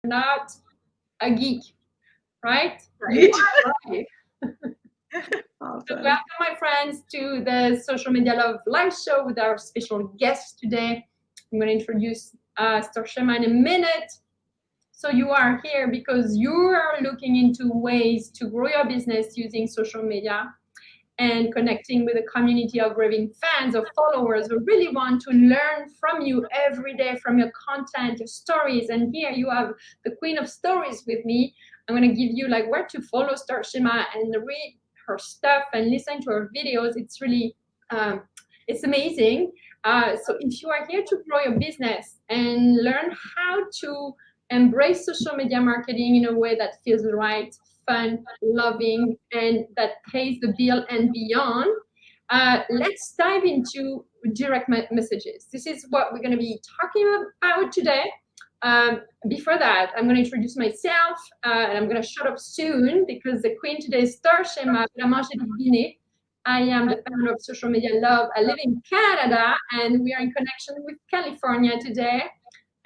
not a geek, right? You Right. are live. So Awesome. welcome, my friends, to the Social Media Love live show with our special guest today. I'm going to introduce Starshema in a minute. So you are here because you are looking into ways to grow your business using social media and connecting with a community of raving fans or followers who really want to learn from you every day, from your content, your stories. And here you have the queen of stories with me. I'm going to give you like where to follow Starshema and read her stuff and listen to her videos. It's really it's amazing. So if you are here to grow your business and learn how to embrace social media marketing in a way that feels right, fun, loving, and that pays the bill and beyond, let's dive into direct messages. This is what we're going to be talking about today. Before that, I'm going to introduce myself, and I'm going to shut up soon because the queen today is Starshema. I am the founder of Social Media Love. I live in Canada, and we are in connection with California today.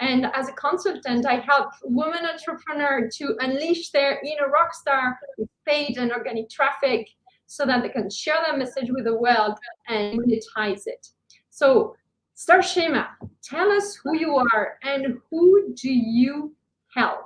And as a consultant, I help women entrepreneurs to unleash their inner rock star with paid and organic traffic so that they can share their message with the world and monetize it. So, Starshema, tell us who you are and who do you help?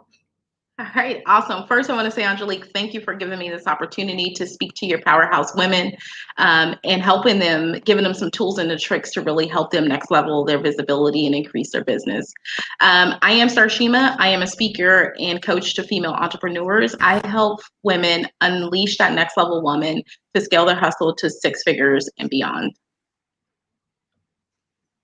All right, awesome. First, I want to say, Angelique, thank you for giving me this opportunity to speak to your powerhouse women and helping them, giving them some tools and the tricks to really help them next level their visibility and increase their business. I am Starshema. I am a speaker and coach to female entrepreneurs. I help women unleash that next level woman to scale their hustle to six figures and beyond.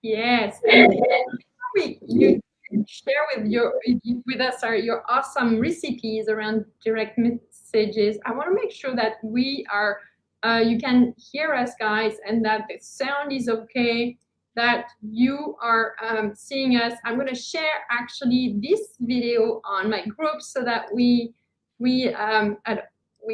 Yes, and before you share with us your awesome recipes around direct messages, I want to make sure that we are you can hear us, guys, and that the sound is okay, that you are seeing us. I'm going to share actually this video on my group so that we we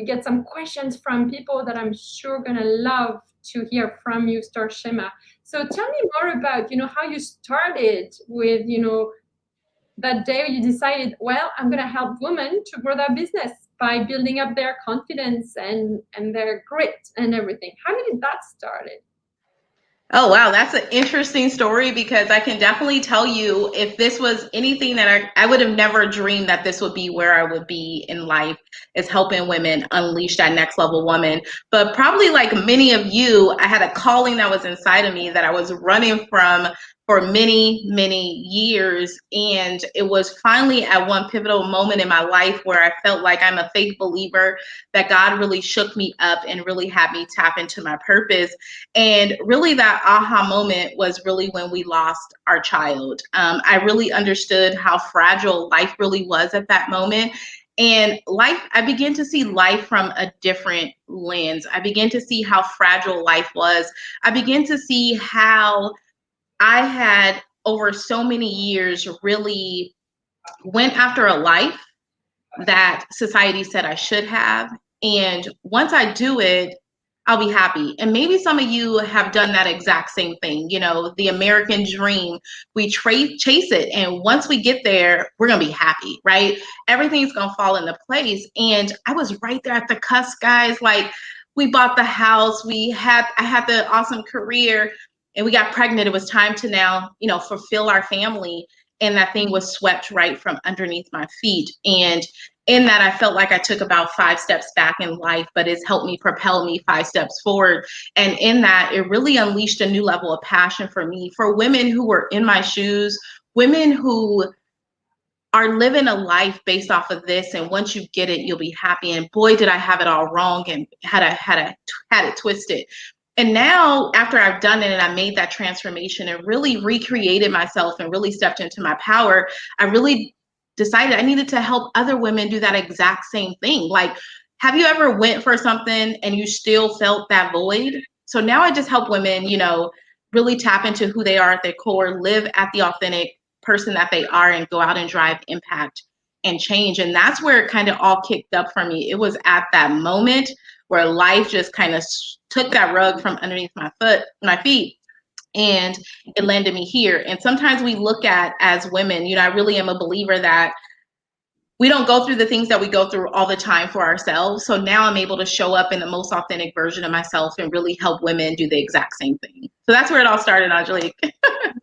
get some questions from people that I'm sure gonna love to hear from you, Starshema. So tell me more about, how you started with, that day you decided, well, I'm going to help women to grow their business by building up their confidence and their grit and everything. How did that started? Oh, wow. That's an interesting story because I can definitely tell you if this was anything that I would have never dreamed that this would be where I would be in life is helping women unleash that next level woman. But probably like many of you, I had a calling that was inside of me that I was running from for many, many years. And it was finally at one pivotal moment in my life where I felt like I'm a faith believer that God really shook me up and really had me tap into my purpose. And really, that aha moment was really when we lost our child. I really understood how fragile life really was at that moment. And life, I began to see life from a different lens. I began to see how fragile life was. I began to see how I had, over so many years, really went after a life that society said I should have. And once I do it, I'll be happy. And maybe some of you have done that exact same thing. You know, the American dream, we chase it. And once we get there, we're going to be happy, right? Everything's going to fall into place. And I was right there at the cusp, guys. Like, we bought the house, I had the awesome career, and we got pregnant. It was time to now, fulfill our family. And that thing was swept right from underneath my feet. And in that, I felt like I took about 5 steps back in life, but it's helped me propel me 5 steps forward. And in that, it really unleashed a new level of passion for me, for women who were in my shoes, women who are living a life based off of this. And once you get it, you'll be happy. And boy, did I have it all wrong and had it twisted. And now, after I've done it and I made that transformation and really recreated myself and really stepped into my power, I really decided I needed to help other women do that exact same thing. Like, have you ever went for something and you still felt that void? So now I just help women, really tap into who they are at their core, live at the authentic person that they are, and go out and drive impact and change. And that's where it kind of all kicked up for me. It was at that moment where life just kind of took that rug from underneath my feet, and it landed me here. And sometimes we look at, as women, I really am a believer that we don't go through the things that we go through all the time for ourselves. So now I'm able to show up in the most authentic version of myself and really help women do the exact same thing. So that's where it all started, Angelique.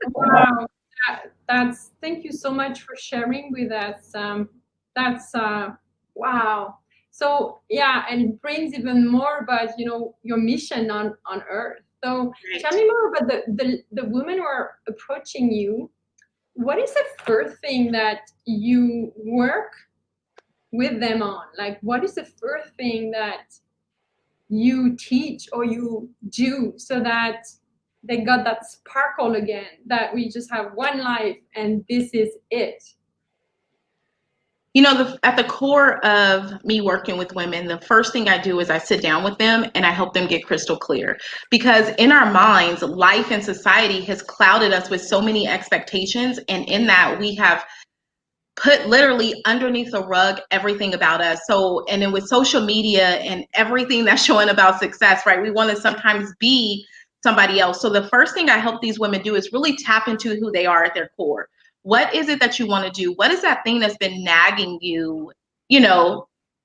Wow, that's thank you so much for sharing with us. That's wow. So yeah, and it brings even more about your mission on Earth. So tell me more about the women who are approaching you. What is the first thing that you work with them on? Like, what is the first thing that you teach or you do so that they got that sparkle again, that we just have one life and this is it? At the core of me working with women, the first thing I do is I sit down with them and I help them get crystal clear. Because in our minds, life and society has clouded us with so many expectations. And in that, we have put literally underneath the rug everything about us. So, and then with social media and everything that's showing about success, right? We want to sometimes be somebody else. So the first thing I help these women do is really tap into who they are at their core. What is it that you want to do? What is that thing that's been nagging you,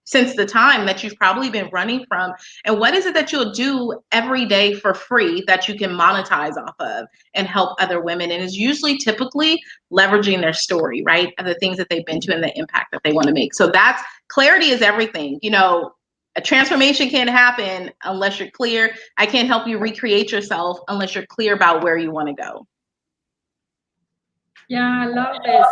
since the time that you've probably been running from? And what is it that you'll do every day for free that you can monetize off of and help other women? And it's usually typically leveraging their story, right? Of the things that they've been to and the impact that they want to make. So that's clarity is everything. A transformation can't happen unless you're clear. I can't help you recreate yourself unless you're clear about where you want to go. Yeah, I love this.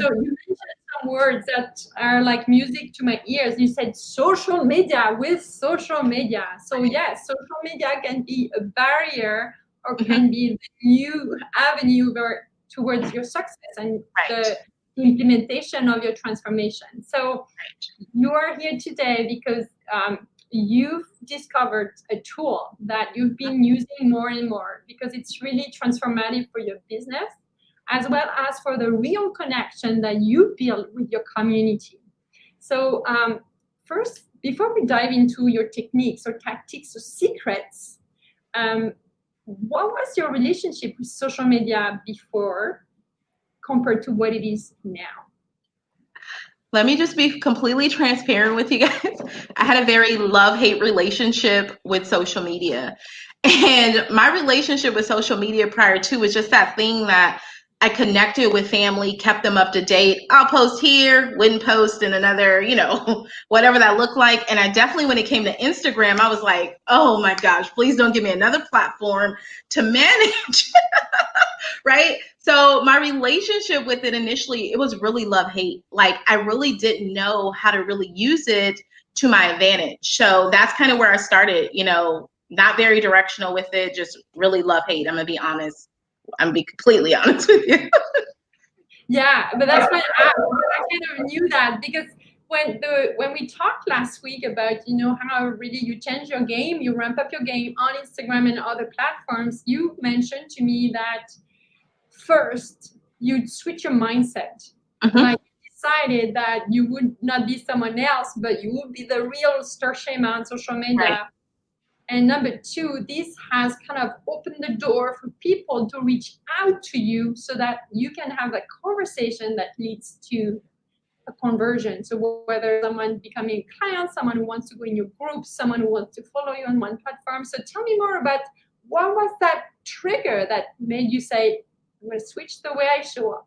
So you mentioned some words that are like music to my ears. You said social media with social media. So yes, social media can be a barrier or can be the new avenue towards your success and the implementation of your transformation. So you are here today because you've discovered a tool that you've been using more and more because it's really transformative for your business, as well as for the real connection that you build with your community. So first, before we dive into your techniques or tactics or secrets, what was your relationship with social media before compared to what it is now? Let me just be completely transparent with you guys. I had a very love-hate relationship with social media. And my relationship with social media prior to was just that thing that I connected with family, kept them up to date. I'll post here, wouldn't post in another, whatever that looked like. And I definitely, when it came to Instagram, I was like, oh my gosh, please don't give me another platform to manage. Right? So my relationship with it initially, it was really love-hate. Like I really didn't know how to really use it to my advantage. So that's kind of where I started, not very directional with it, just really love-hate. I'm gonna be honest. I'm gonna be completely honest with you. Yeah, but that's why I kind of knew that because when we talked last week about how really you change your game, you ramp up your game on Instagram and other platforms, you mentioned to me that first you'd switch your mindset. Like you decided that you would not be someone else, but you would be the real Starshema on social media. Right. And number two, this has kind of opened the door for people to reach out to you so that you can have a conversation that leads to a conversion. So whether someone becoming a client, someone who wants to go in your group, someone who wants to follow you on one platform. So tell me more about what was that trigger that made you say, I'm going to switch the way I show up?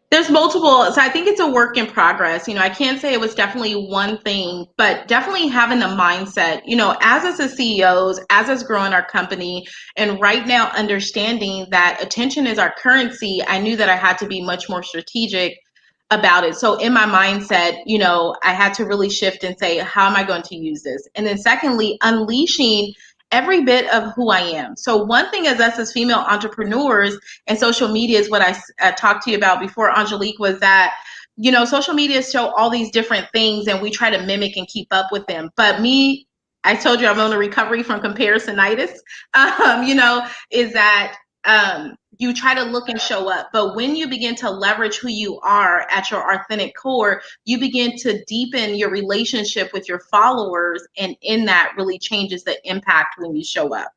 There's multiple, so I think it's a work in progress. I can't say it was definitely one thing, but definitely having the mindset, as us as CEOs, as us growing our company, and right now understanding that attention is our currency, I knew that I had to be much more strategic about it. So in my mindset, I had to really shift and say, how am I going to use this? And then secondly, unleashing every bit of who I am. So one thing as us as female entrepreneurs and social media is what I talked to you about before, Angelique, was that, social media show all these different things and we try to mimic and keep up with them. But me, I told you I'm on a recovery from comparisonitis, is that you try to look and show up. But when you begin to leverage who you are at your authentic core, you begin to deepen your relationship with your followers. And in that really changes the impact when you show up.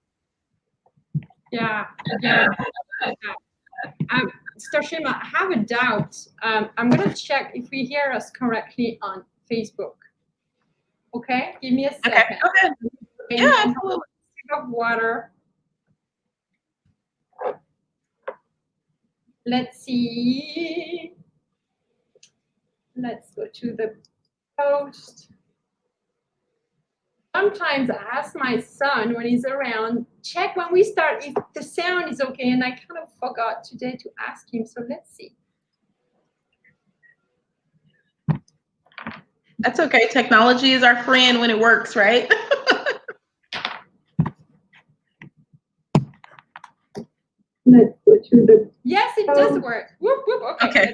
Yeah. Starshema, I have a doubt. I'm going to check if we hear us correctly on Facebook. Okay, give me a second. Okay, go ahead. Yeah, absolutely. Sip of water. Let's see. Let's go to the post. Sometimes I ask my son when he's around, check when we start if the sound is okay, and I kind of forgot today to ask him. So let's see. That's okay. Technology is our friend when it works, right? Let's go to the. Yes, it does work. Whoop, whoop. Okay.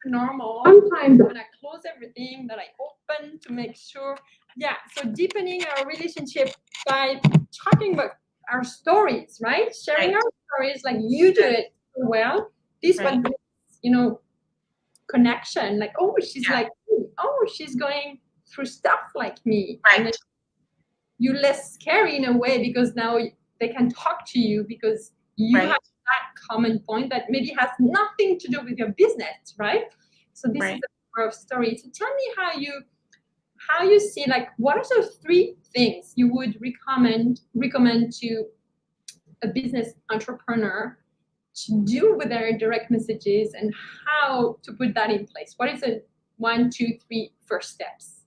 Normal. Sometimes when I close everything, that I open to make sure. Yeah. So deepening our relationship by talking about our stories, right? Sharing our stories like you do it so well. This one, connection. Like, oh, she's like me. Oh, she's going through stuff like me. Right. And you're less scary in a way because now they can talk to you because you have that common point that maybe has nothing to do with your business, right? So this is the power of story. So tell me how you see, like, what are those 3 things you would recommend to a business entrepreneur to do with their direct messages and how to put that in place? What is the 1, 2, 3 first steps?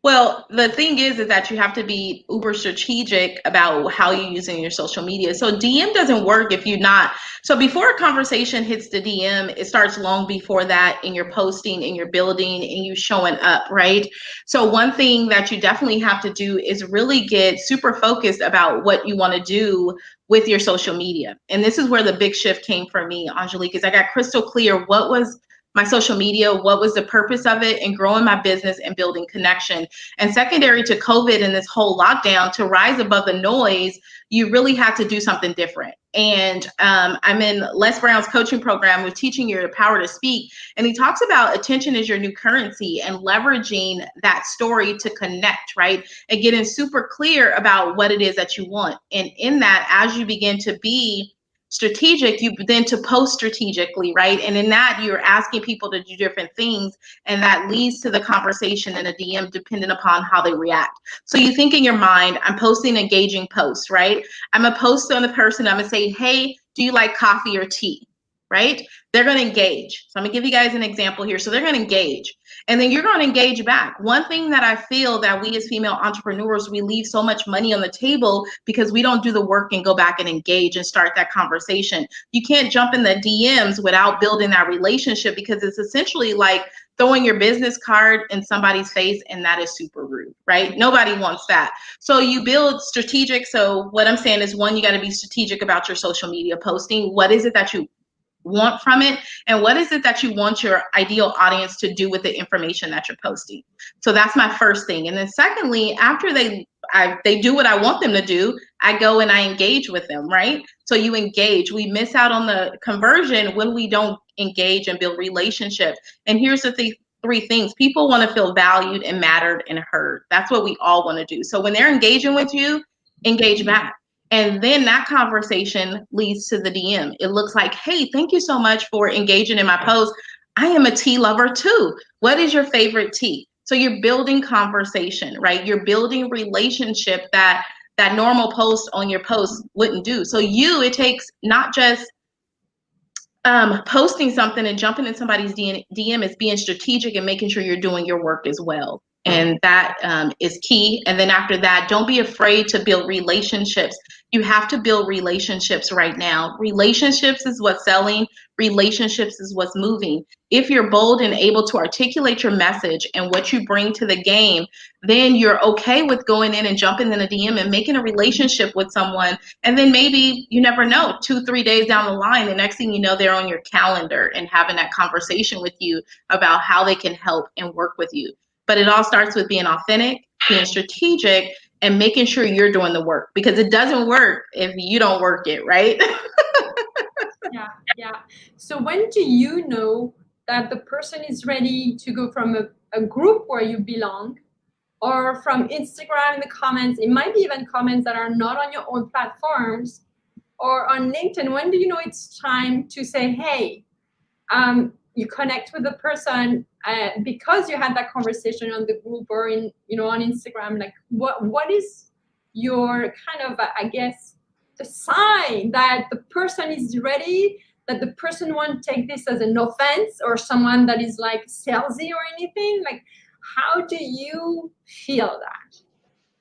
Well, the thing is that you have to be uber strategic about how you're using your social media. So DM doesn't work if you're not. So before a conversation hits the DM, it starts long before that in your posting, in your building, and you showing up, right? So one thing that you definitely have to do is really get super focused about what you want to do with your social media. And this is where the big shift came for me, Angelique, is I got crystal clear what was my social media, what was the purpose of it, and growing my business and building connection. And secondary to COVID and this whole lockdown, to rise above the noise, you really had to do something different. And I'm in Les Brown's coaching program with Teaching Your Power to Speak. And he talks about attention is your new currency and leveraging that story to connect, right? And getting super clear about what it is that you want. And in that, as you begin to be strategic, you then to post strategically, right? And in that, you're asking people to do different things, and that leads to the conversation in a DM depending upon how they react. So you think in your mind, I'm posting engaging posts, right? I'm gonna post on the person, I'm gonna say, hey, do you like coffee or tea? Right? They're gonna engage. So I'm gonna give you guys an example here. So they're gonna engage. And then you're going to engage back. One thing that I feel that we as female entrepreneurs, we leave so much money on the table because we don't do the work and go back and engage and start that conversation. You can't jump in the DMs without building that relationship, because it's essentially like throwing your business card in somebody's face, and that is super rude, right? Nobody wants that. So you build strategic. So what I'm saying is, one, you got to be strategic about your social media posting. What is it that you want from it, and what is it that you want your ideal audience to do with the information that you're posting? So that's my first thing. And then secondly, after they do what I want them to do, I go and I engage with them, right? So you engage. We miss out on the conversion when we don't engage and build relationships. And here's the 3 things. People want to feel valued and mattered and heard. That's what we all want to do. So when they're engaging with you, engage back. And then that conversation leads to the DM. It looks like, hey, thank you so much for engaging in my post. I am a tea lover too. What is your favorite tea? So you're building conversation, right? You're building relationship that normal post on your post wouldn't do. So it takes not just posting something and jumping in somebody's DM, is being strategic and making sure you're doing your work as well. And that is key. And then after that, don't be afraid to build relationships. You have to build relationships right now. Relationships is what's selling. Relationships is what's moving. If you're bold and able to articulate your message and what you bring to the game, then you're okay with going in and jumping in a DM and making a relationship with someone. And then maybe, you never know, 2-3 days down the line, the next thing you know, they're on your calendar and having that conversation with you about how they can help and work with you. But it all starts with being authentic, being strategic, and making sure you're doing the work, because it doesn't work if you don't work it, right? Yeah. So when do you know that the person is ready to go from a group where you belong, or from Instagram in the comments? It might be even comments that are not on your own platforms, or on LinkedIn, when do you know it's time to say, hey, you connect with the person because you had that conversation on the group or in, on Instagram? Like, what is your kind of, I guess, the sign that the person is ready, that the person won't take this as an offense or someone that is like salesy or anything? Like, how do you feel that?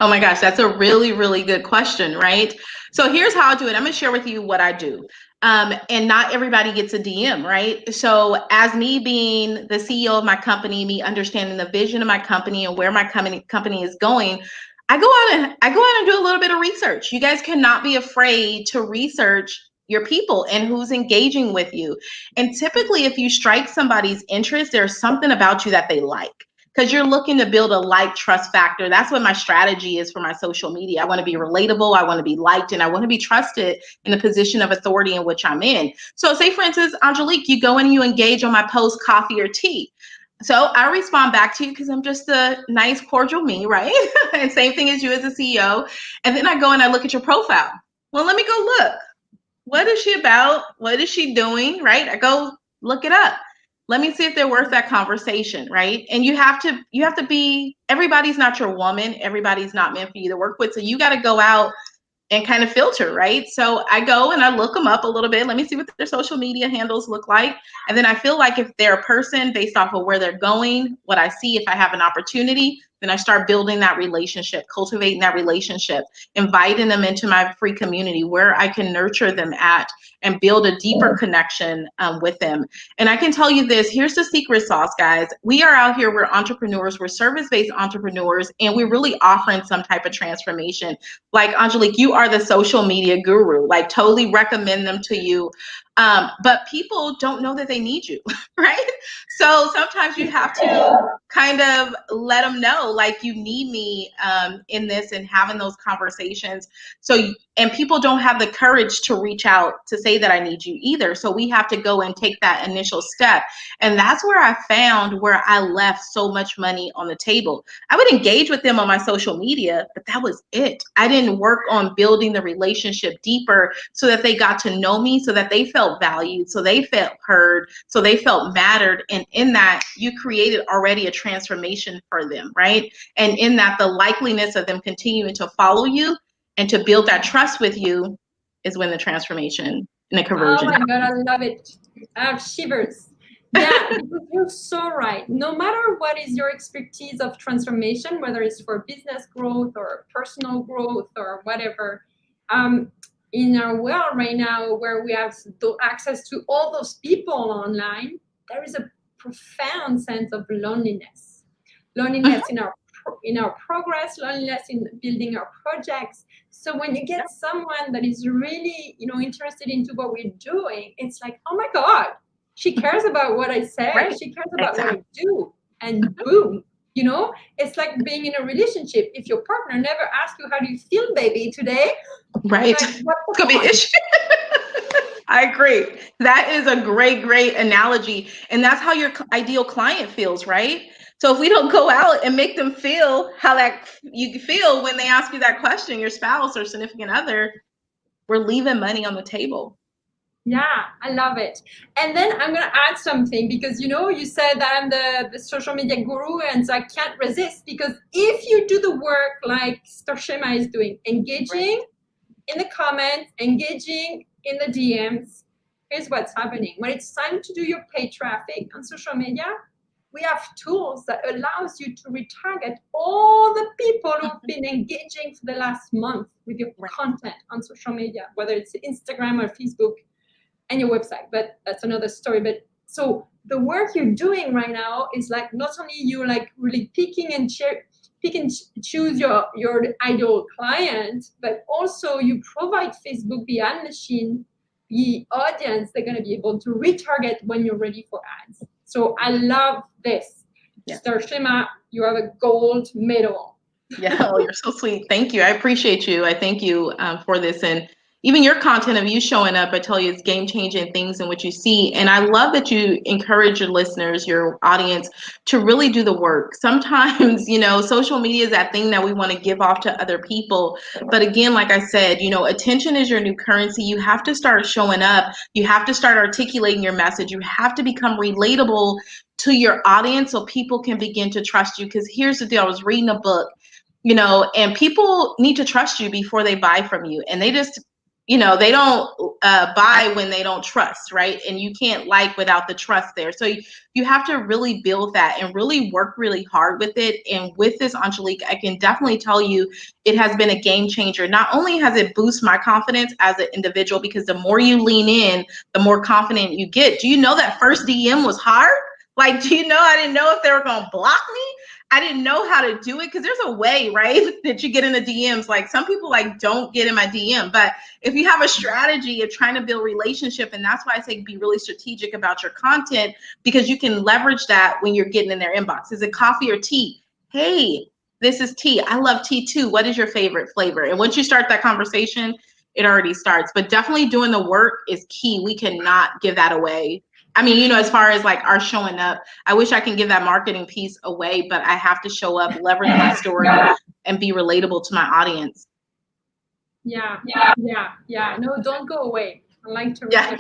Oh my gosh, that's a really, really good question, right? So here's how I do it. I'm going to share with you what I do. And not everybody gets a DM, right? So as me being the CEO of my company, me understanding the vision of my company and where my company is going, I go out and do a little bit of research. You guys cannot be afraid to research your people and who's engaging with you. And typically, if you strike somebody's interest, there's something about you that they like, because you're looking to build a like trust factor. That's what my strategy is for my social media. I want to be relatable, I want to be liked, and I want to be trusted in the position of authority in which I'm in. So say, for instance, Angelique, you go and you engage on my post, coffee or tea. So I respond back to you because I'm just a nice, cordial me, right? And same thing as you as a CEO. And then I go and I look at your profile. Well, let me go look. What is she about? What is she doing? Right? I go look it up. Let me see if they're worth that conversation, right? And you have to be, everybody's not your woman. Everybody's not meant for you to work with. So you got to go out and kind of filter, right? So I go and I look them up a little bit. Let me see what their social media handles look like. And then I feel like if they're a person based off of where they're going, what I see, if I have an opportunity, then I start building that relationship, cultivating that relationship, inviting them into my free community where I can nurture them at and build a deeper connection with them. And I can tell you this, here's the secret sauce, guys. We are out here, we're entrepreneurs, we're service-based entrepreneurs, and we're really offering some type of transformation. Like, Angelique, you are the social media guru, like totally recommend them to you. But people don't know that they need you, right? So sometimes you have to kind of let them know, like, you need me in this, and having those conversations. And people don't have the courage to reach out to say that I need you either. So we have to go and take that initial step. And that's where I found where I left so much money on the table. I would engage with them on my social media, but that was it. I didn't work on building the relationship deeper so that they got to know me, so that they felt valued, so they felt heard, so they felt mattered. And in that, you created already a transformation for them, right? And in that, the likeliness of them continuing to follow you and to build that trust with you is when the transformation and the conversion. Oh my God, I love it. I have shivers. Yeah, because you're so right. No matter what is your expertise of transformation, whether it's for business growth or personal growth or whatever, in our world right now where we have access to all those people online, there is a profound sense of loneliness. Loneliness in our progress, loneliness in building our projects. So when you get someone that is really, interested into what we're doing, it's like, oh my God, she cares about what I say. Right. She cares about what I do. And boom, it's like being in a relationship. If your partner never asks you, how do you feel, baby, today? Right. Like, It's going to be an issue. I agree. That is a great analogy. And that's how your ideal client feels, right? So if we don't go out and make them feel how that you feel when they ask you that question, your spouse or significant other, we're leaving money on the table. Yeah, I love it. And then I'm going to add something because, you said that I'm the social media guru, and so I can't resist, because if you do the work like Starshema is doing, engaging in the comments, engaging in the DMs, here's what's happening. When it's time to do your paid traffic on social media, we have tools that allows you to retarget all the people who've been engaging for the last month with your content on social media, whether it's Instagram or Facebook and your website, but that's another story. But so the work you're doing right now is like, not only you like really pick and choose your ideal client, but also you provide Facebook behind machine, the audience they're going to be able to retarget when you're ready for ads. So I love this. Yeah. Starshema, you have a gold medal. Yeah, oh, you're so sweet. Thank you. I appreciate you. I thank you for this. And even your content of you showing up, I tell you, it's game changing things in what you see. And I love that you encourage your listeners, your audience, to really do the work. Sometimes, social media is that thing that we want to give off to other people. But again, like I said, attention is your new currency. You have to start showing up. You have to start articulating your message. You have to become relatable to your audience so people can begin to trust you. Because here's the deal. I was reading a book, and people need to trust you before they buy from you. And they just, they don't buy when they don't trust, right? And you can't like without the trust there. So you have to really build that and really work really hard with it. And with this, Angelique, I can definitely tell you it has been a game changer. Not only has it boosted my confidence as an individual, because the more you lean in, the more confident you get. Do you know that first DM was hard? Like, do you know, I didn't know if they were going to block me. I didn't know how to do it, because there's a way, right, that you get in the DMs. Like, some people don't get in my DM, but if you have a strategy of trying to build relationship, and that's why I say be really strategic about your content, because you can leverage that when you're getting in their inbox. Is it coffee or tea? Hey, this is tea. I love tea too. What is your favorite flavor? And once you start that conversation, it already starts. But definitely doing the work is key. We cannot give that away. I mean, as far as our showing up, I wish I can give that marketing piece away, but I have to show up, leverage my story, and be relatable to my audience. Yeah. No, don't go away. I like to. Yeah.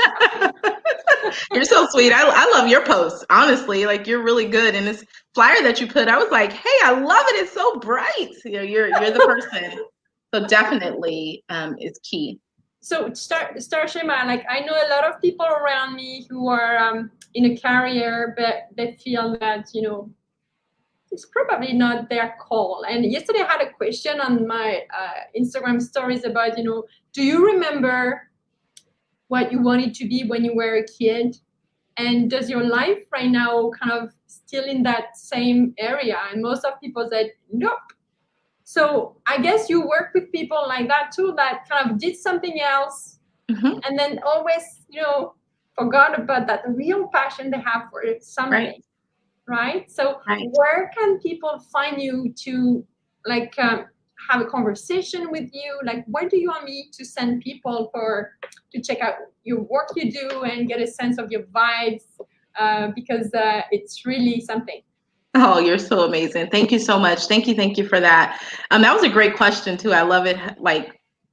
You're so sweet. I love your posts, honestly. You're really good. And this flyer that you put, I was like, hey, I love it. It's so bright. You're the person. So definitely it's key. So Starshema, I know a lot of people around me who are in a career, but they feel that, it's probably not their call. And yesterday I had a question on my Instagram stories about, do you remember what you wanted to be when you were a kid? And does your life right now kind of still in that same area? And most of people said, nope. So I guess you work with people like that too, that kind of did something else, and then always, forgot about that real passion they have for something, right? So where can people find you to have a conversation with you? Where do you want me to send people to check out your work you do and get a sense of your vibes? Because it's really something. Oh, you're so amazing. Thank you so much. Thank you for that. That was a great question too. I love it.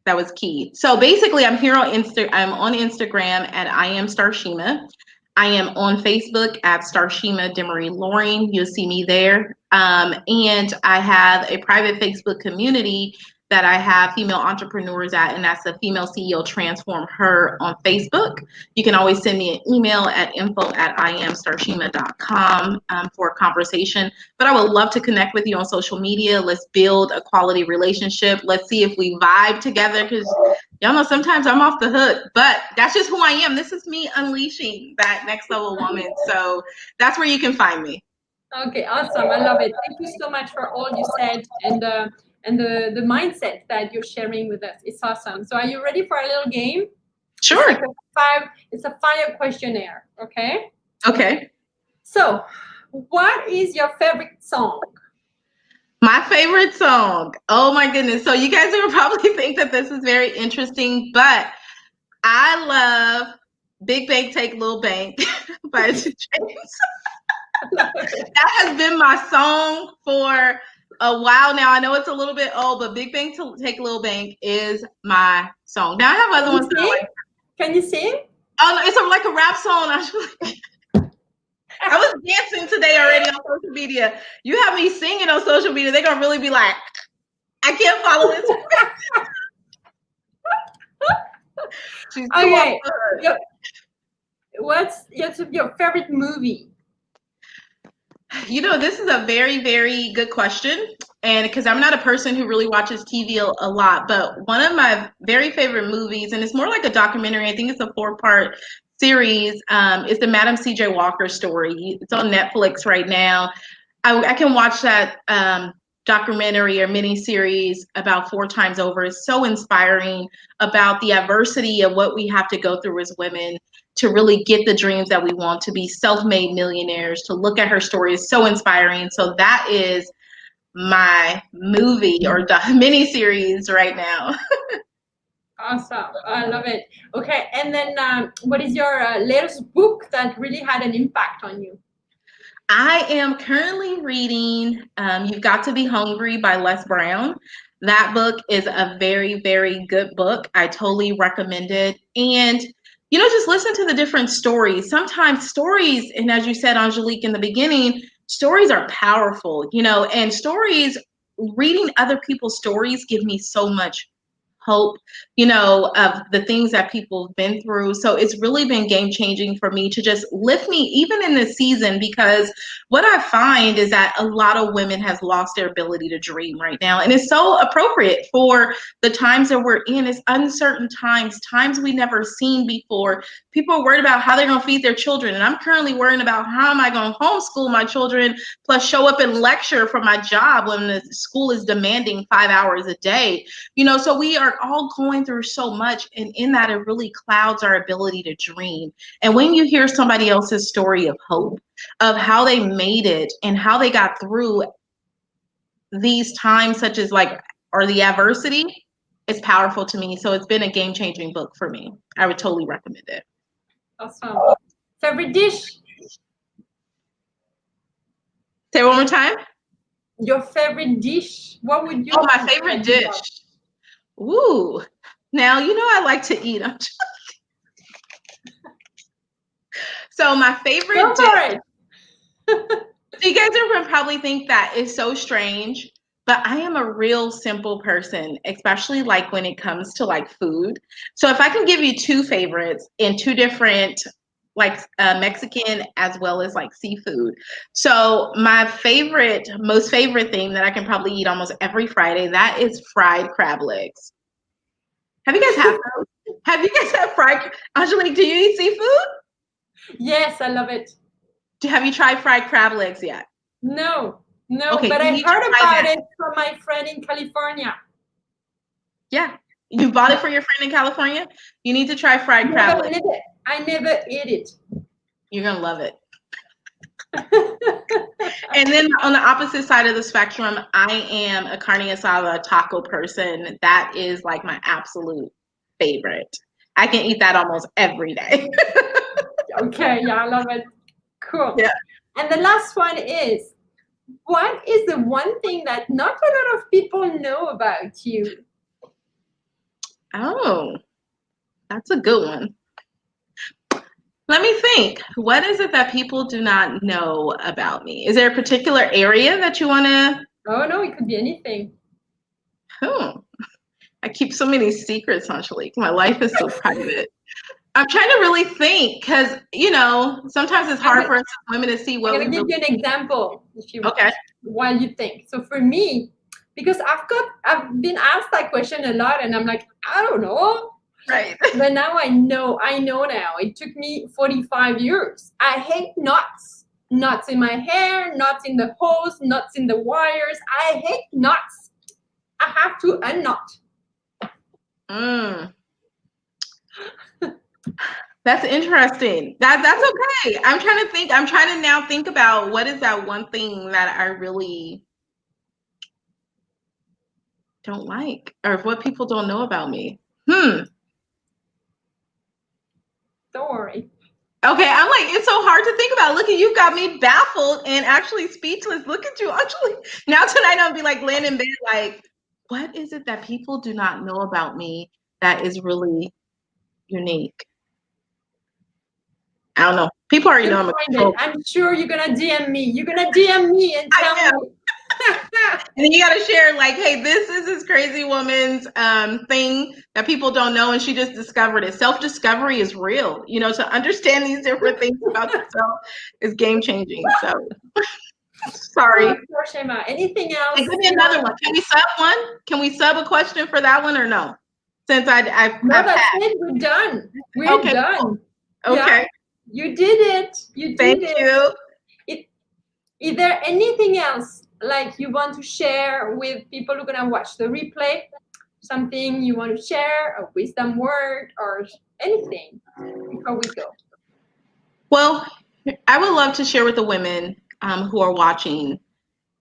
That was key. So basically, I'm here on I'm on Instagram at I am Starshema. I am on Facebook at Starshema Demery Loring. You'll see me there. And I have a private Facebook community that I have female entrepreneurs at, and that's the Female CEO Transform Her on Facebook. You can always send me an email at info@iamstarshema.com for a conversation. But I would love to connect with you on social media. Let's build a quality relationship. Let's see if we vibe together, because y'all know sometimes I'm off the hook, but that's just who I am. This is me unleashing that next level woman. So that's where you can find me. Okay, awesome. I love it. Thank you so much for all you said and the mindset that you're sharing with us. It's awesome. So are you ready for a little game? Sure. It's a fire questionnaire, okay? Okay. So what is your favorite song? My favorite song. Oh my goodness. So you guys will probably think that this is very interesting, but I love Big Bank Take Lil Bank by 2 Chainz. That has been my song for a while now. I know it's a little bit old, but Big Bank Take Lil Bank is my song. Now I have other ones. Can you sing? Oh no, it's like a rap song. I was dancing today already on social media. You have me singing on social media, they're gonna really be like, I can't follow this. Okay. What's your favorite movie? This is a very, very good question. And because I'm not a person who really watches TV a lot, but one of my very favorite movies, and it's more like a documentary, I think it's a 4-part series, is the Madam C.J. Walker story. It's on Netflix right now. I can watch that documentary or miniseries about 4 times over. It's so inspiring about the adversity of what we have to go through as women to really get the dreams that we want, to be self-made millionaires. To look at her story is so inspiring. So that is my movie or miniseries right now. Awesome. I love it. Okay. And then what is your latest book that really had an impact on you? I am currently reading You've Got to Be Hungry by Les Brown. That book is a very, very good book. I totally recommend it. And, just listen to the different stories. Sometimes stories, and as you said, Angelique, in the beginning, stories are powerful, and stories, reading other people's stories give me so much hope, of the things that people have been through. So it's really been game changing for me to just lift me even in this season, because what I find is that a lot of women has lost their ability to dream right now. And it's so appropriate for the times that we're in. It's uncertain times we never seen before. People are worried about how they're going to feed their children. And I'm currently worrying about how am I going to homeschool my children, plus show up and lecture for my job when the school is demanding 5 hours a day. So we are all going through so much, and in that, it really clouds our ability to dream. And when you hear somebody else's story of hope, of how they made it and how they got through these times, such as or the adversity, it's powerful to me. So it's been a game-changing book for me. I would totally recommend it. Awesome. Favorite dish? Say it one more time. Your favorite dish? What would you? Oh, my favorite dish. Ooh. Now, I like to eat. So my favorite dish. So you guys are going to probably think that is so strange, but I am a real simple person, especially when it comes to food. So if I can give you two favorites in two different Mexican as well as seafood. So my most favorite thing that I can probably eat almost every Friday, that is fried crab legs. Have you guys had those? Have you guys had fried? Angelique, do you eat seafood? Yes, I love it. Have you tried fried crab legs yet? No, Okay, but I heard about it from my friend in California. Yeah, you bought it for your friend in California? You need to try fried crab legs. I never ate it. You're gonna love it. And then on the opposite side of the spectrum, I am a carne asada taco person. That is my absolute favorite. I can eat that almost every day. Okay, yeah, I love it. Cool. Yeah. And the last one is, what is the one thing that not a lot of people know about you? Oh, that's a good one. Let me think. What is it that people do not know about me? Is there a particular area that you want to? Oh, no, it could be anything. Oh, I keep so many secrets, Angelique. My life is so private. I'm trying to really think because, sometimes it's hard for us as women to see what we I'm going to give you an example if you want, while you think. So for me, because I've been asked that question a lot and I'm like, I don't know. Right. But now I know now. It took me 45 years. I hate knots. Knots in my hair, knots in the hose, knots in the wires. I hate knots. I have to unknot. That's interesting. That's okay. I'm trying to think. I'm trying to now think about what is that one thing that I really don't like, or what people don't know about me. Don't worry. Okay, I'm it's so hard to think about. Look at you, got me baffled and actually speechless. Look at you, actually. Now tonight I'll be laying in bed what is it that people do not know about me that is really unique? I don't know. People already know I'm sure you're gonna DM me. You're gonna DM me and tell me. And then you got to share hey, this is this crazy woman's thing that people don't know, and she just discovered it. Self-discovery is real. To understand these different things about yourself is game-changing. So sorry. Starshema, anything else? Give me another one. Can we sub one? Can we sub a question for that one or no? Since I've that's it. We're done. We're done. Cool. Okay. Yeah, you did it. Thank you. Is there anything else you want to share with people who are gonna watch the replay? Something you want to share, a wisdom word or anything before we go? Well, I would love to share with the women who are watching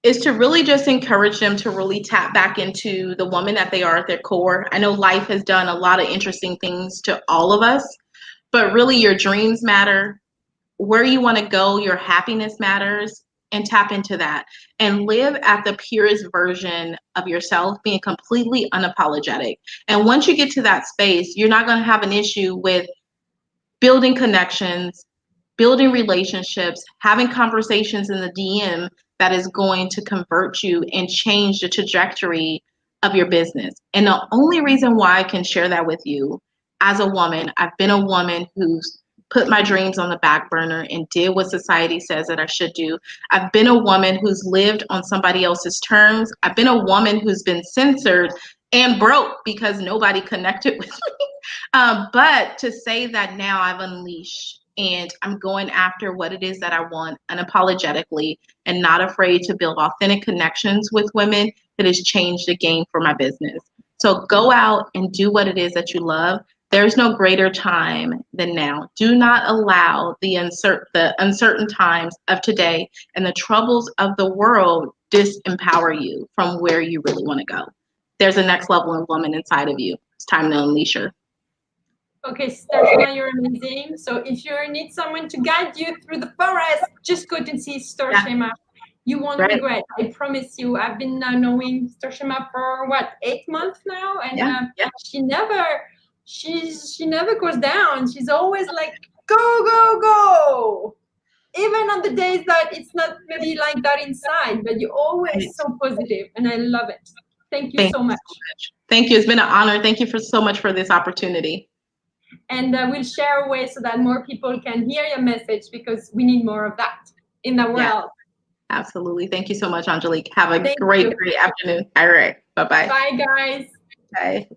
is to really just encourage them to really tap back into the woman that they are at their core. I know life has done a lot of interesting things to all of us, but really your dreams matter. Where you want to go, your happiness matters, and tap into that and live at the purest version of yourself, being completely unapologetic. And once you get to that space, you're not going to have an issue with building connections, building relationships, having conversations in the DM that is going to convert you and change the trajectory of your business. And the only reason why I can share that with you, as a woman, I've been a woman who's put my dreams on the back burner and did what society says that I should do. I've been a woman who's lived on somebody else's terms. I've been a woman who's been censored and broke because nobody connected with me. But to say that now I've unleashed and I'm going after what it is that I want unapologetically and not afraid to build authentic connections with women, that has changed the game for my business. So go out and do what it is that you love. There's no greater time than now. Do not allow the uncertain times of today and the troubles of the world disempower you from where you really want to go. There's a next level of woman inside of you. It's time to unleash her. Okay, Starshema, you're amazing. So if you need someone to guide you through the forest, just go to see Starshema. Yeah. You won't regret. I promise you. I've been knowing Starshema for 8 months now, and she never goes down. She's always like, go, go, go. Even on the days that it's not maybe like that inside, but you're always so positive, and I love it. Thank you so much. Thank you. It's been an honor. Thank you so much for this opportunity. And we'll share a way so that more people can hear your message, because we need more of that in the world. Yeah, absolutely. Thank you so much, Angelique. Have a great afternoon. All right. Bye-bye. Bye, guys. Bye.